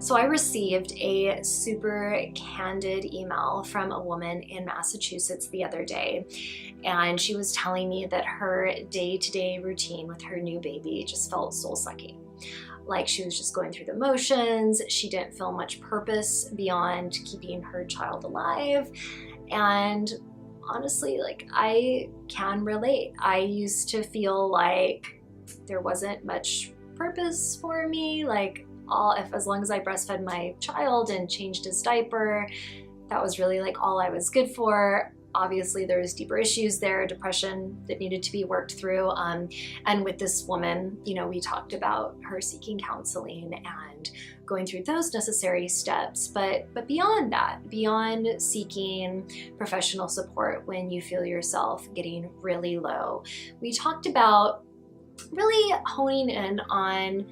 So I received a super candid email from a woman in Massachusetts the other day, and she was telling me that her day-to-day routine with her new baby just felt soul-sucking. Like she was just going through the motions. She didn't feel much purpose beyond keeping her child alive. And honestly, like, I can relate. I used to feel like there wasn't much purpose for me. Like, as long as I breastfed my child and changed his diaper, that was really like all I was good for. Obviously there was deeper issues there, depression that needed to be worked through. And with this woman, you know, we talked about her seeking counseling and going through those necessary steps. But beyond that, beyond seeking professional support when you feel yourself getting really low, we talked about really honing in on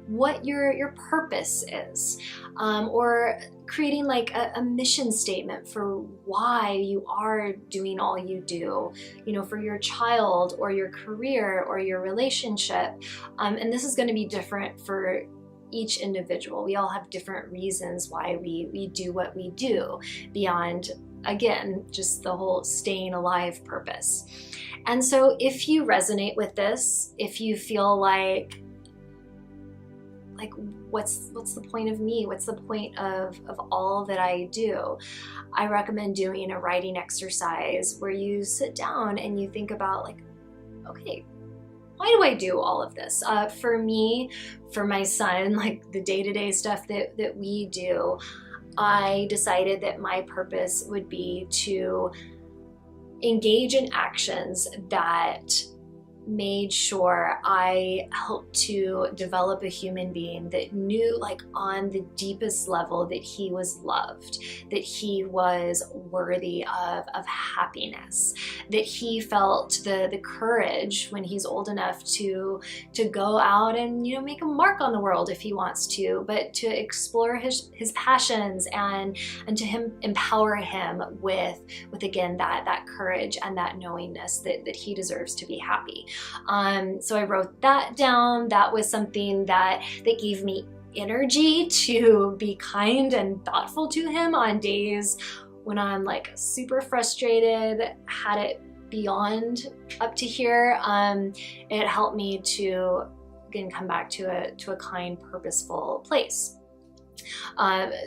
what your purpose is, or creating like a mission statement for why you are doing all you do, you know, for your child or your career or your relationship. And this is going to be different for each individual. We all have different reasons why we do what we do beyond, again, just the whole staying alive purpose. And so if you resonate with this, if you feel like what's the point of me? What's the point of all that I do? I recommend doing a writing exercise where you sit down and you think about like, okay, why do I do all of this? For me, for my son, like the day-to-day stuff that we do, I decided that my purpose would be to engage in actions that made sure I helped to develop a human being that knew, like, on the deepest level that he was loved, that he was worthy of happiness, that he felt the courage when he's old enough to go out and, you know, make a mark on the world if he wants to, but to explore his passions and to empower him with again that courage and that knowingness that he deserves to be happy. So I wrote that down. That was something that gave me energy to be kind and thoughtful to him on days when I'm like super frustrated, had it beyond up to here. It helped me to, again, come back to a kind, purposeful place.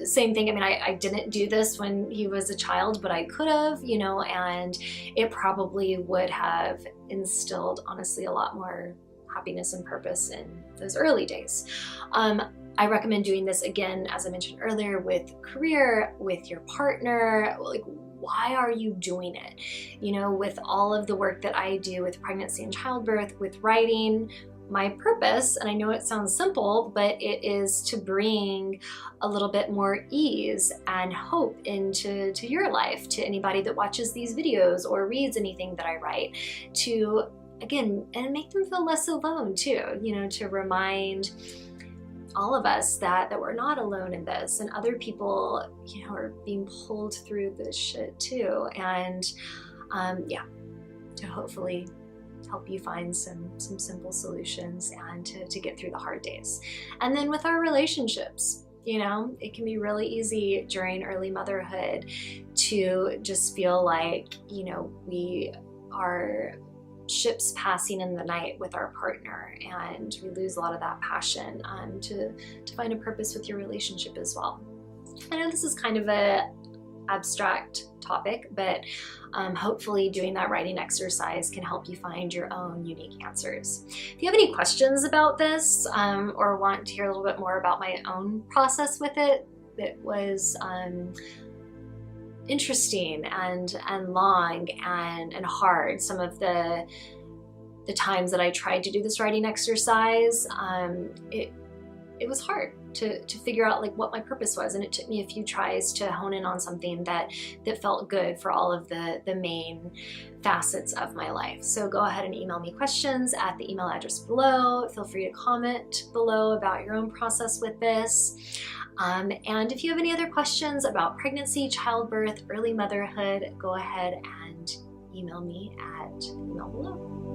Same thing, I mean, I didn't do this when he was a child, but I could have, you know, and it probably would have instilled, honestly, a lot more happiness and purpose in those early days. I recommend doing this, again, as I mentioned earlier, with career, with your partner. Like, why are you doing it? You know, with all of the work that I do with pregnancy and childbirth, with writing, my purpose, and I know it sounds simple, but it is to bring a little bit more ease and hope into your life, to anybody that watches these videos or reads anything that I write, to, again, and make them feel less alone too, you know, to remind all of us that we're not alone in this, and other people, you know, are being pulled through this shit too. And yeah, to hopefully help you find some simple solutions and to get through the hard days. And then with our relationships, you know, it can be really easy during early motherhood to just feel like, you know, we are ships passing in the night with our partner, and we lose a lot of that passion to find a purpose with your relationship as well. I know this is kind of a abstract topic, but hopefully doing that writing exercise can help you find your own unique answers. If you have any questions about this, or want to hear a little bit more about my own process with it, that was interesting and long and hard. Some of the times that I tried to do this writing exercise, it was hard to figure out like what my purpose was, and it took me a few tries to hone in on something that felt good for all of the main facets of my life. So go ahead and email me questions at the email address below. Feel free to comment below about your own process with this. And if you have any other questions about pregnancy, childbirth, early motherhood, go ahead and email me at the email below.